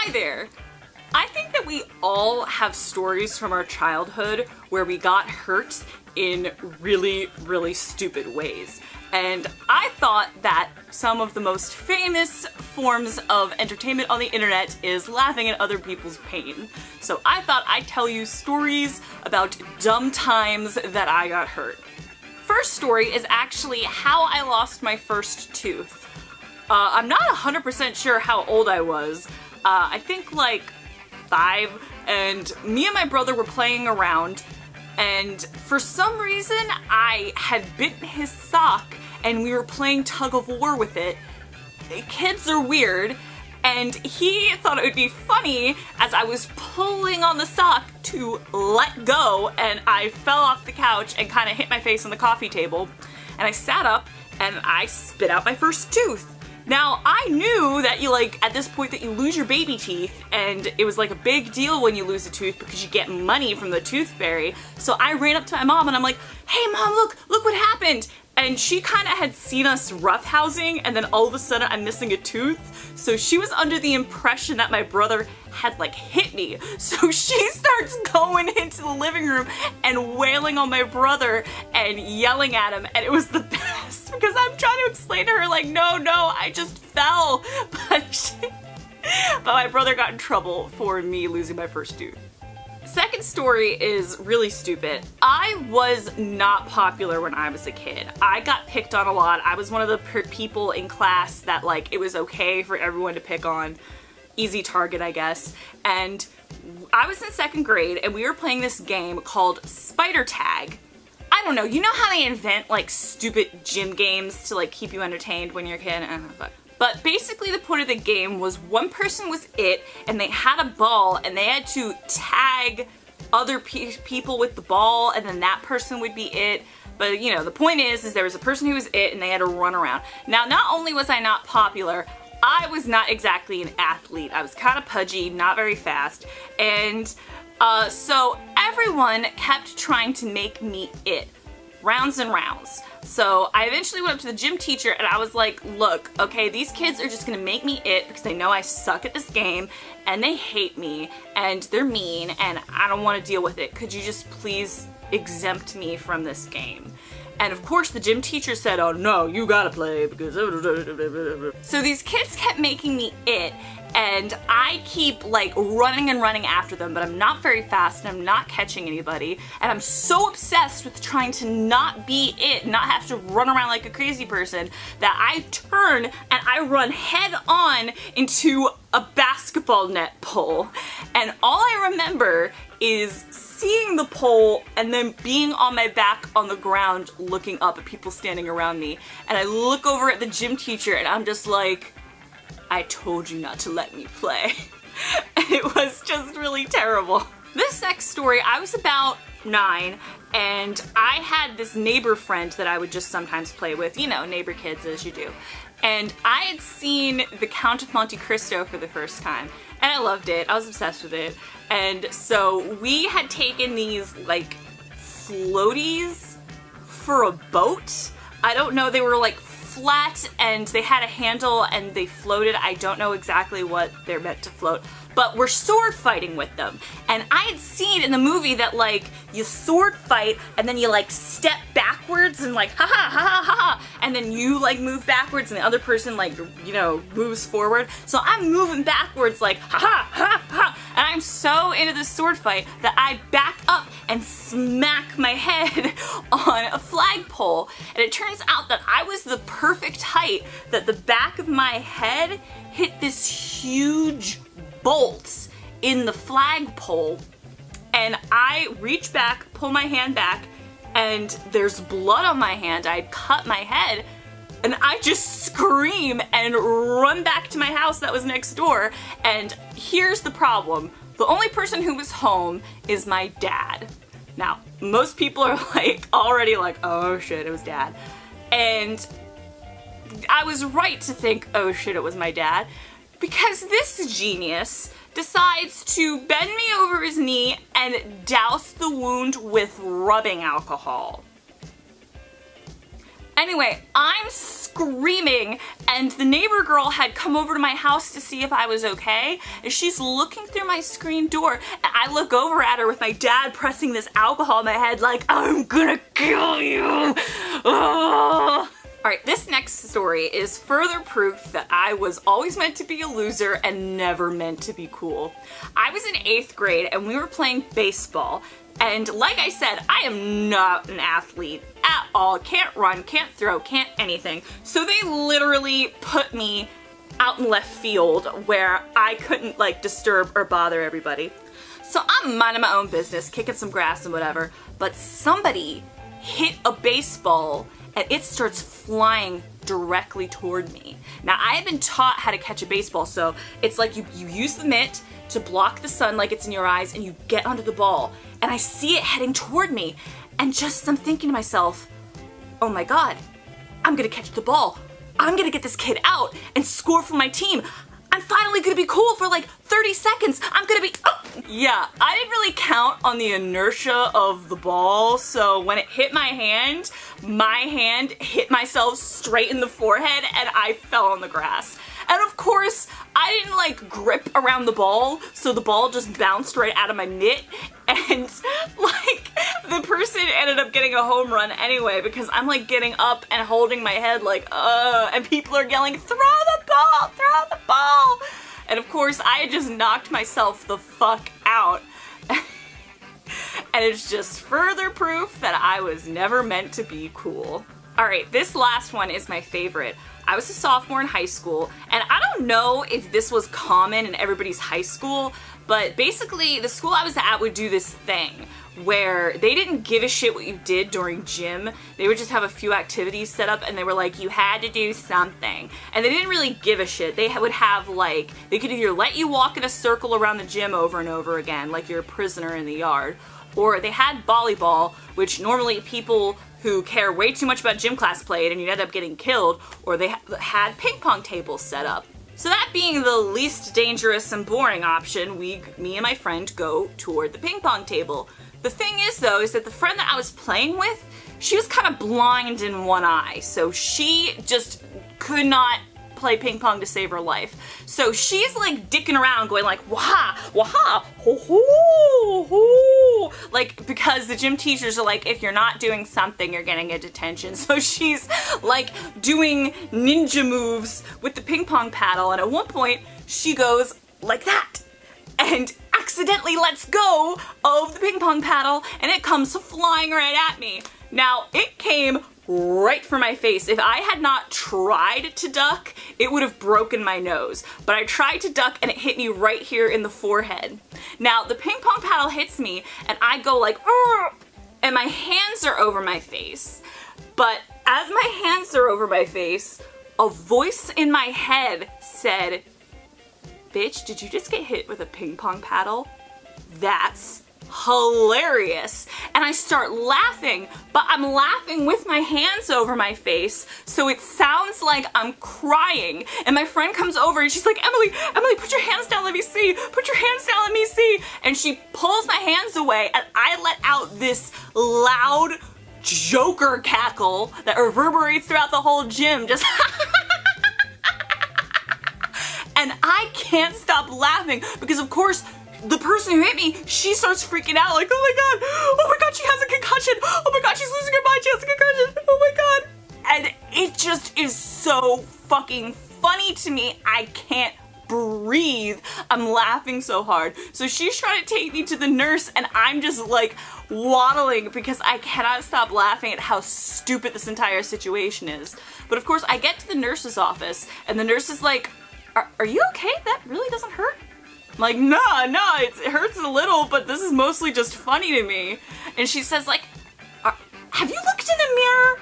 Hi there! I think that we all have stories from our childhood where we got hurt in really, really stupid ways. And I thought that some of the most famous forms of entertainment on the internet is laughing at other people's pain. So I thought I'd tell you stories about dumb times that I got hurt. First story is actually how I lost my first tooth. I'm not 100% sure how old I was. I think like 5, and me and my brother were playing around, and for some reason I had bitten his sock and we were playing tug of war with it. Kids are weird, and he thought it would be funny as I was pulling on the sock to let go, and I fell off the couch and kind of hit my face on the coffee table, and I sat up and I spit out my first tooth. Now, I knew that at this point that you lose your baby teeth, and it was like a big deal when you lose a tooth because you get money from the tooth fairy. So I ran up to my mom and I'm like, hey mom, look what happened. And she kind of had seen us roughhousing, and then all of a sudden I'm missing a tooth. So she was under the impression that my brother had hit me. So she starts going into the living room and wailing on my brother and yelling at him, and it was the best because I'm trying to explain to her no, I just fell. But my brother got in trouble for me losing my first tooth. Second story is really stupid. I was not popular when I was a kid. I got picked on a lot. I was one of the people in class that it was okay for everyone to pick on. Easy target, I guess. And I was in 2nd grade and we were playing this game called Spider Tag. I don't know, you know how they invent stupid gym games to keep you entertained when you're a kid? But basically the point of the game was one person was it, and they had a ball and they had to tag other people with the ball, and then that person would be it. But the point is there was a person who was it and they had to run around. Now, not only was I not popular, I was not exactly an athlete. I was kind of pudgy, not very fast, and so everyone kept trying to make me it. Rounds and rounds. So I eventually went up to the gym teacher and I was like, look, okay, these kids are just gonna make me it because they know I suck at this game and they hate me and they're mean and I don't want to deal with it. Could you just please exempt me from this game? And of course the gym teacher said, oh no, you gotta play because... So these kids kept making me it, and I keep running and running after them, but I'm not very fast and I'm not catching anybody, and I'm so obsessed with trying to not be it, not have to run around like a crazy person, that I turn and I run head on into a basketball net pole. And all I remember is seeing the pole and then being on my back on the ground looking up at people standing around me, and I look over at the gym teacher and I'm just like, I told you not to let me play. It was just really terrible. This next story, I was about 9, and I had this neighbor friend that I would just sometimes play with, neighbor kids as you do. And I had seen The Count of Monte Cristo for the first time, and I loved it. I was obsessed with it. And so we had taken these floaties for a boat. I don't know, they were flat and they had a handle and they floated. I don't know exactly what they're meant to float, but we're sword fighting with them. And I had seen in the movie that you sword fight and then you step backwards and ha ha ha ha ha, and then you move backwards and the other person moves forward. So I'm moving backwards ha ha ha ha, and I'm so into this sword fight that I back up and smack my head on a flagpole. And it turns out that I was the perfect height that the back of my head hit this huge bolt in the flagpole, and I reach back, pull my hand back, and there's blood on my hand. I'd cut my head, and I just scream and run back to my house that was next door. And here's the problem. The only person who was home is my dad. Now, most people are already oh shit, it was dad. And I was right to think, oh shit, it was my dad, because this genius decides to bend me over his knee and douse the wound with rubbing alcohol. Anyway, I'm screaming, and the neighbor girl had come over to my house to see if I was okay, and she's looking through my screen door, and I look over at her with my dad pressing this alcohol in my head like, I'm gonna kill you! Oh. Alright, this next story is further proof that I was always meant to be a loser and never meant to be cool. I was in 8th grade and we were playing baseball, and like I said, I am not an athlete at all. Can't run, can't throw, can't anything. So they literally put me out in left field where I couldn't like disturb or bother everybody. So I'm minding my own business, kicking some grass and whatever, but somebody hit a baseball and it starts flying directly toward me. Now, I have been taught how to catch a baseball, so it's like you use the mitt to block the sun like it's in your eyes, and you get under the ball, and I see it heading toward me, and just I'm thinking to myself, oh my god, I'm gonna catch the ball. I'm gonna get this kid out and score for my team. I'm finally gonna be cool for like 30 seconds. I'm gonna be, oh. Yeah, I didn't really count on the inertia of the ball, so when it hit my hand hit myself straight in the forehead and I fell on the grass. And of course, I didn't like grip around the ball, so the ball just bounced right out of my mitt, and like the person ended up getting a home run anyway because I'm like getting up and holding my head like, and people are yelling, throw the ball, throw the ball. And of course, I had just knocked myself the fuck out. And it's just further proof that I was never meant to be cool. Alright, this last one is my favorite. I was a sophomore in high school, and I don't know if this was common in everybody's high school, but basically the school I was at would do this thing where they didn't give a shit what you did during gym. They would just have a few activities set up and they were like, you had to do something. And they didn't really give a shit. They would have like, they could either let you walk in a circle around the gym over and over again, like you're a prisoner in the yard, or they had volleyball, which normally people who care way too much about gym class played and you'd end up getting killed, or they had ping pong tables set up. So that being the least dangerous and boring option, me and my friend go toward the ping pong table. The thing is though, is that the friend that I was playing with, she was kind of blind in one eye, so she just could not play ping pong to save her life. So she's like dicking around going like, waha, waha, ho ho, ho. Like, because the gym teachers are like, if you're not doing something, you're getting a detention. So she's like doing ninja moves with the ping pong paddle, and at one point she goes like that and accidentally lets go of the ping pong paddle and it comes flying right at me. Now, it came right for my face. If I had not tried to duck, it would have broken my nose. But I tried to duck and it hit me right here in the forehead. Now, the ping pong paddle hits me and I go like, "Arr!" and my hands are over my face. But as my hands are over my face, a voice in my head said, bitch, did you just get hit with a ping pong paddle? That's hilarious. And I start laughing, but I'm laughing with my hands over my face, so it sounds like I'm crying. And my friend comes over and she's like, Emily, put your hands down, let me see. Put your hands down, let me see. And she pulls my hands away and I let out this loud Joker cackle that reverberates throughout the whole gym, just and I can't stop laughing because of course the person who hit me, she starts freaking out like, oh my god, she has a concussion, oh my god, she's losing her mind, she has a concussion, oh my god. And it just is so fucking funny to me, I can't breathe. I'm laughing so hard. So she's trying to take me to the nurse and I'm just like waddling because I cannot stop laughing at how stupid this entire situation is. But of course I get to the nurse's office and the nurse is like, are you okay? That really doesn't hurt? I'm like, no, it hurts a little, but this is mostly just funny to me. And she says like, have you looked in the mirror?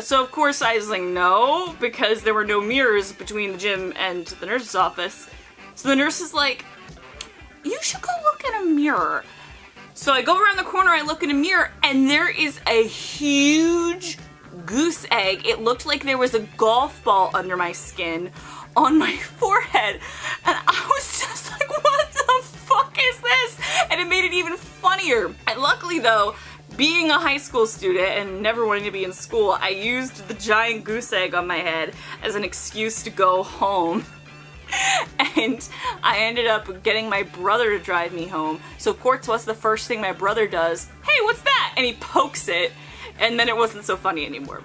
So of course I was like, no, because there were no mirrors between the gym and the nurse's office. So the nurse is like, you should go look in a mirror. So I go around the corner, I look in a mirror, and there is a huge goose egg. It looked like there was a golf ball under my skin on my forehead. And I was just like, what the fuck is this? And it made it even funnier. And luckily though, being a high school student and never wanting to be in school, I used the giant goose egg on my head as an excuse to go home. And I ended up getting my brother to drive me home. So of course, what's the first thing my brother does? Hey, what's that? And he pokes it, and then it wasn't so funny anymore.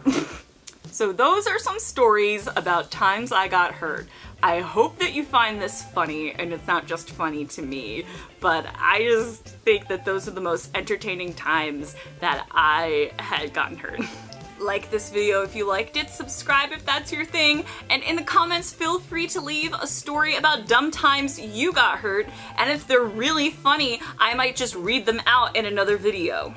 So those are some stories about times I got hurt. I hope that you find this funny, and it's not just funny to me, but I just think that those are the most entertaining times that I had gotten hurt. Like this video if you liked it, subscribe if that's your thing, and in the comments feel free to leave a story about dumb times you got hurt, and if they're really funny, I might just read them out in another video.